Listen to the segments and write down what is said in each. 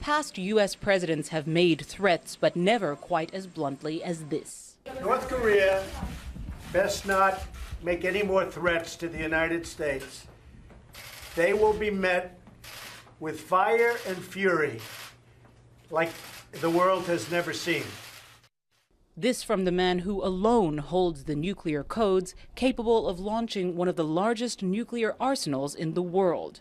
Past U.S. presidents have made threats, but never quite as bluntly as this. North Korea best not make any more threats to the United States. They will be met with fire and fury like the world has never seen. This from the man who alone holds the nuclear codes capable of launching one of the largest nuclear arsenals in the world.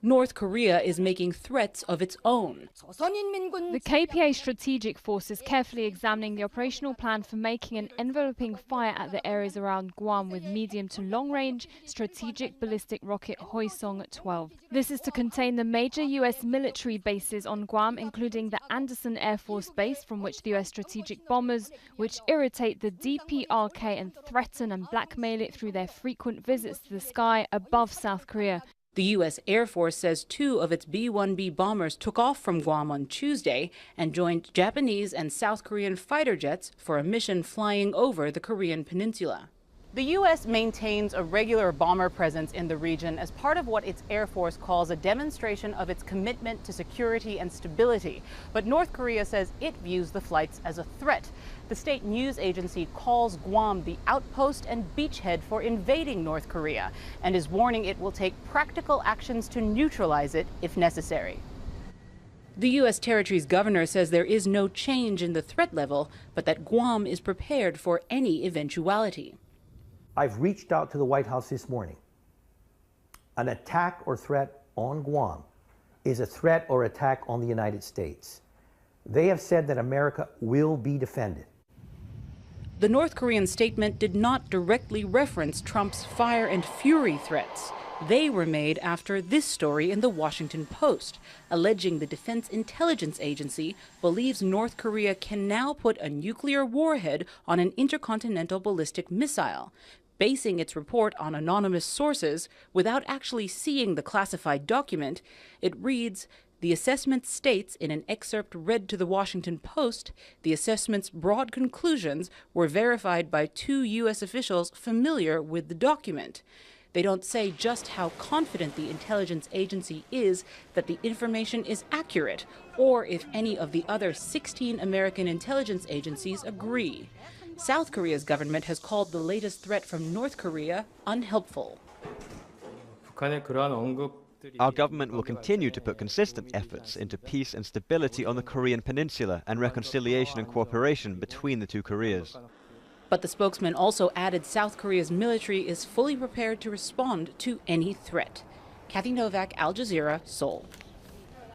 North Korea is making threats of its own. The KPA strategic force is carefully examining the operational plan for making an enveloping fire at the areas around Guam with medium to long-range strategic ballistic rocket Hwasong-12. This is to contain the major U.S. military bases on Guam, including the Andersen Air Force Base, from which the U.S. strategic bombers, which irritate the DPRK and threaten and blackmail it through their frequent visits to the sky above South Korea. The U.S. Air Force says 2 of its B-1B bombers took off from Guam on Tuesday and joined Japanese and South Korean fighter jets for a mission flying over the Korean peninsula. The U.S. maintains a regular bomber presence in the region as part of what its Air Force calls a demonstration of its commitment to security and stability. But North Korea says it views the flights as a threat. The state news agency calls Guam the outpost and beachhead for invading North Korea and is warning it will take practical actions to neutralize it if necessary. The U.S. territory's governor says there is no change in the threat level, but that Guam is prepared for any eventuality. I've reached out to the White House this morning. An attack or threat on Guam is a threat or attack on the United States. They have said that America will be defended. The North Korean statement did not directly reference Trump's fire and fury threats. They were made after this story in the Washington Post, alleging the Defense Intelligence Agency believes North Korea can now put a nuclear warhead on an intercontinental ballistic missile, basing its report on anonymous sources without actually seeing the classified document. It reads, "The assessment states in an excerpt read to the Washington Post, the assessment's broad conclusions were verified by 2 U.S. officials familiar with the document." They don't say just how confident the intelligence agency is that the information is accurate, or if any of the other 16 American intelligence agencies agree. South Korea's government has called the latest threat from North Korea unhelpful. Our government will continue to put consistent efforts into peace and stability on the Korean peninsula and reconciliation and cooperation between the 2 Koreas. But the spokesman also added South Korea's military is fully prepared to respond to any threat. Kathy Novak, Al Jazeera, Seoul.